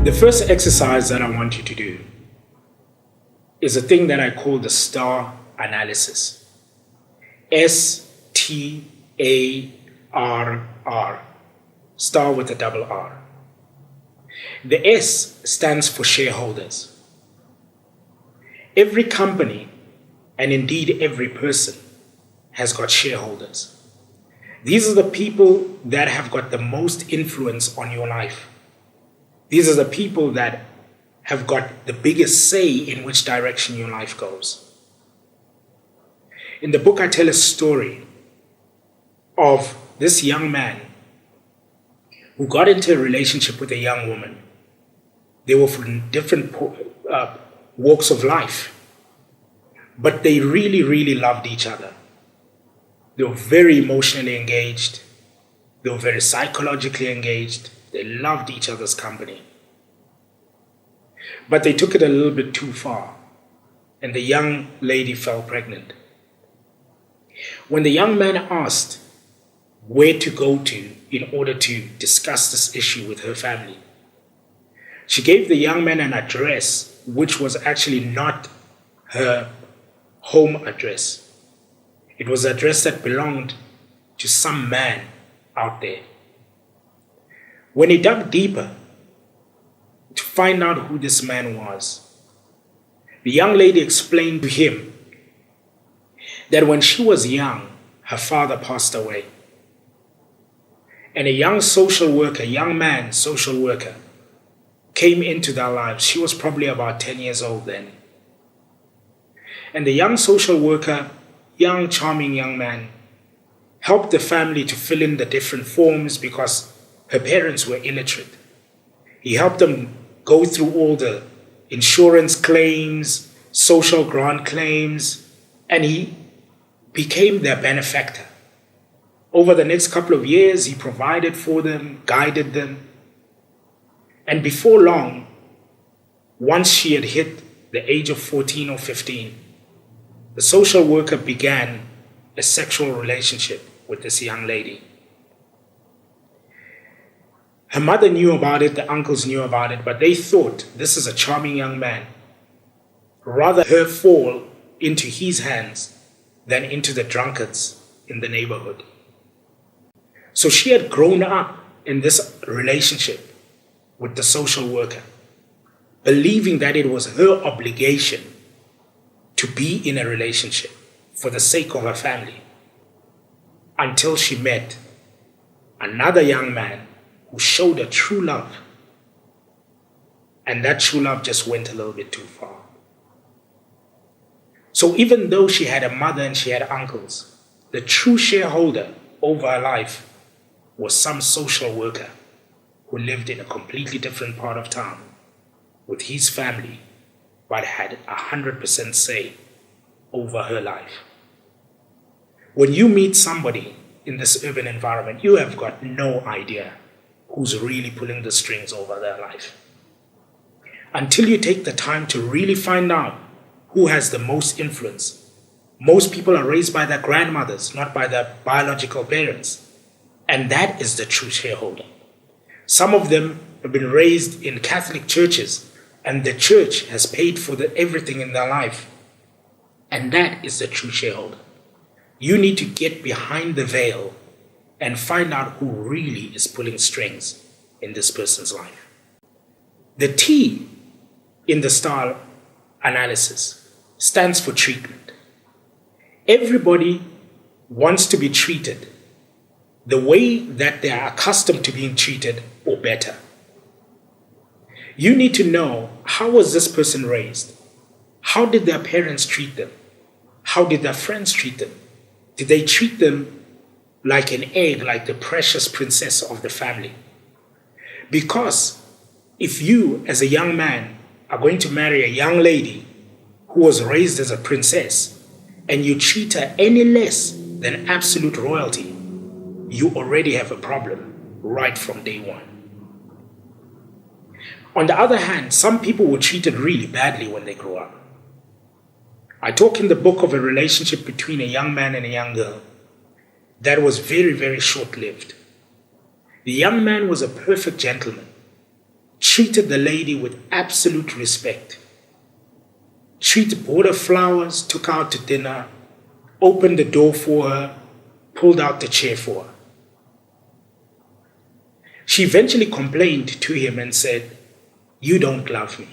The first exercise that I want you to do is a thing that I call the STARR Analysis. S-T-A-R-R. STAR with a double R. The S stands for shareholders. Every company, and indeed every person, has got shareholders. These are the people that have got the most influence on your life. These are the people that have got the biggest say in which direction your life goes. In the book, I tell a story of this young man who got into a relationship with a young woman. They were from different walks of life, but they really, really loved each other. They were very emotionally engaged. They were very psychologically engaged. They loved each other's company. But they took it a little bit too far, and the young lady fell pregnant. When the young man asked where to go to in order to discuss this issue with her family, she gave the young man an address which was actually not her home address. It was an address that belonged to some man out there. When he dug deeper to find out who this man was, the young lady explained to him that when she was young, her father passed away. And a young social worker, young man social worker, came into their lives. She was probably about 10 years old then. And the young social worker, young, charming young man, helped the family to fill in the different forms because her parents were illiterate. He helped them go through all the insurance claims, social grant claims, and he became their benefactor. Over the next couple of years, he provided for them, guided them. And before long, once she had hit the age of 14 or 15, the social worker began a sexual relationship with this young lady. Her mother knew about it, the uncles knew about it, but they thought this is a charming young man. Rather her fall into his hands than into the drunkards in the neighborhood. So she had grown up in this relationship with the social worker, believing that it was her obligation to be in a relationship for the sake of her family, until she met another young man who showed her true love. And that true love just went a little bit too far. So even though she had a mother and she had uncles, the true shareholder over her life was some social worker who lived in a completely different part of town with his family, but had 100% say over her life. When you meet somebody in this urban environment, you have got no idea who's really pulling the strings over their life. Until you take the time to really find out who has the most influence. Most people are raised by their grandmothers, not by their biological parents. And that is the true shareholder. Some of them have been raised in Catholic churches, and the church has paid for everything in their life. And that is the true shareholder. You need to get behind the veil and find out who really is pulling strings in this person's life. The T in the STARR Analysis stands for treatment. Everybody wants to be treated the way that they are accustomed to being treated or better. You need to know, how was this person raised? How did their parents treat them? How did their friends treat them? Did they treat them like an egg, like the precious princess of the family? Because if you, as a young man, are going to marry a young lady who was raised as a princess, and you treat her any less than absolute royalty, you already have a problem right from day one. On the other hand, some people were treated really badly when they grew up. I talk in the book of a relationship between a young man and a young girl that was very, very short-lived. The young man was a perfect gentleman. treated the lady with absolute respect, bought her flowers, took her out to dinner, opened the door for her, pulled out the chair for her. She eventually complained to him and said, "You don't love me."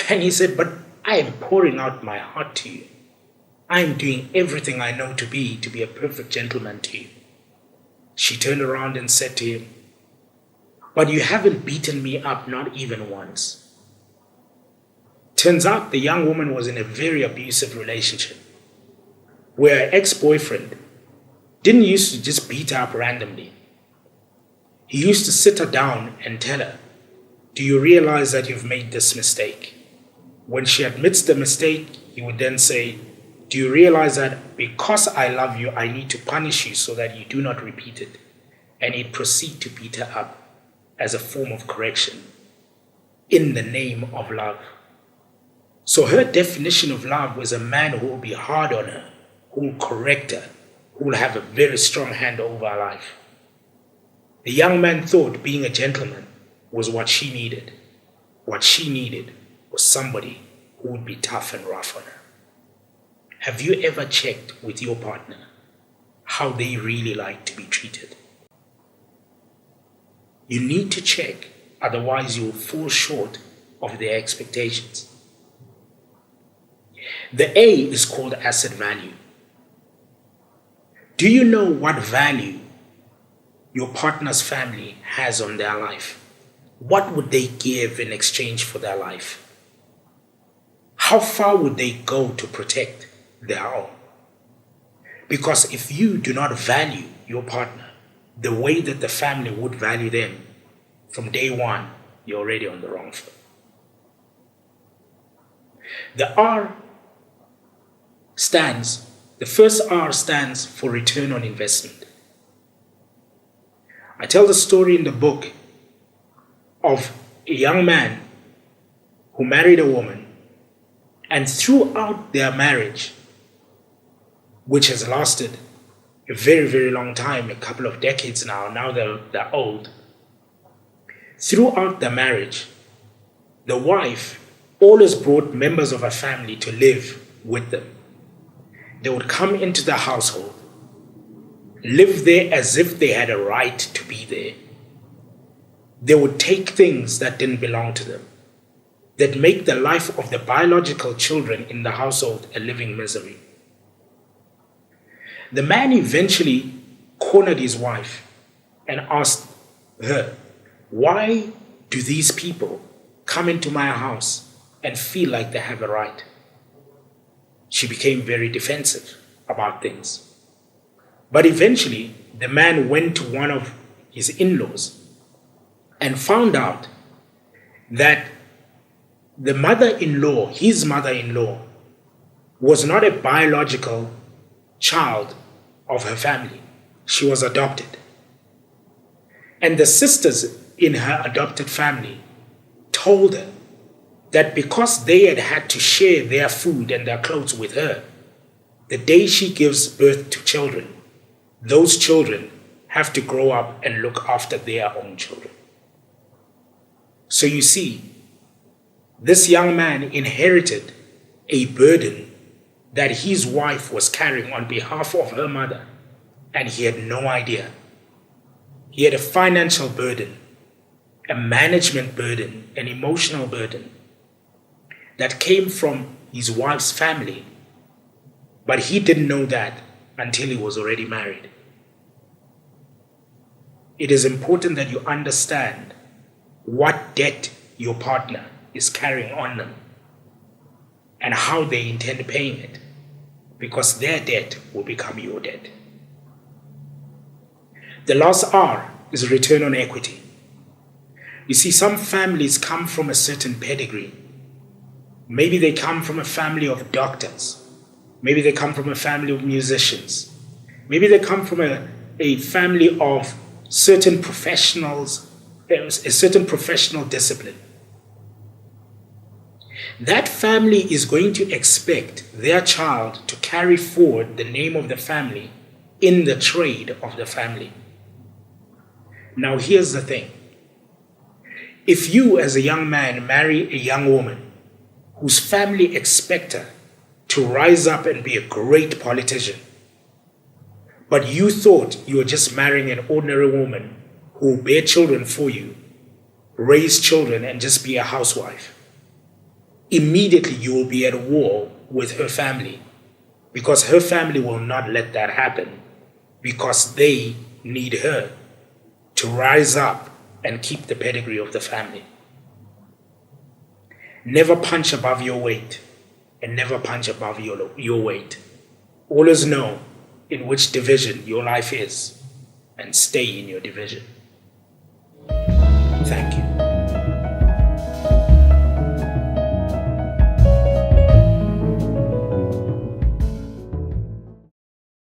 And he said, "But I am pouring out my heart to you. I am doing everything I know to be a perfect gentleman to you." She turned around and said to him, "But you haven't beaten me up, not even once." Turns out the young woman was in a very abusive relationship where her ex-boyfriend didn't used to just beat her up randomly. He used to sit her down and tell her, "Do you realize that you've made this mistake?" When she admits the mistake, he would then say, "Do you realize that because I love you, I need to punish you so that you do not repeat it?" And he'd proceed to beat her up as a form of correction in the name of love. So her definition of love was a man who will be hard on her, who will correct her, who will have a very strong hand over her life. The young man thought being a gentleman was what she needed. What she needed was somebody who would be tough and rough on her. Have you ever checked with your partner how they really like to be treated? You need to check, otherwise you will fall short of their expectations. The A is called asset value. Do you know what value your partner's family has on their life? What would they give in exchange for their life? How far would they go to protect their own? Because if you do not value your partner the way that the family would value them, from day one, you're already on the wrong foot. The first R stands for return on investment. I tell the story in the book of a young man who married a woman, and throughout their marriage, which has lasted a very, very long time, a couple of decades now they're old. Throughout the marriage, the wife always brought members of her family to live with them. They would come into the household, live there as if they had a right to be there. They would take things that didn't belong to them, that make the life of the biological children in the household a living misery. The man eventually cornered his wife and asked her, "Why do these people come into my house and feel like they have a right?" She became very defensive about things. But eventually, the man went to one of his in-laws and found out that the mother-in-law, his mother-in-law, was not a biological child of her family. She was adopted. And the sisters in her adopted family told her that because they had had to share their food and their clothes with her, the day she gives birth to children, those children have to grow up and look after their own children. So you see, this young man inherited a burden that his wife was carrying on behalf of her mother, and he had no idea. He had a financial burden, a management burden, an emotional burden that came from his wife's family, but he didn't know that until he was already married. It is important that you understand what debt your partner is carrying on them and how they intend paying it, because their debt will become your debt. The last R is return on equity. You see, some families come from a certain pedigree. Maybe they come from a family of doctors. Maybe they come from a family of musicians. Maybe they come from a family of certain professionals, a certain professional discipline. That family is going to expect their child to carry forward the name of the family in the trade of the family. Now here's the thing. If you as a young man marry a young woman whose family expect her to rise up and be a great politician, but you thought you were just marrying an ordinary woman who will bear children for you, raise children, and just be a housewife, immediately you will be at war with her family, because her family will not let that happen, because they need her to rise up and keep the pedigree of the family. Never punch above your weight, and never punch above your weight. Always know in which division your life is, and stay in your division. Thank you.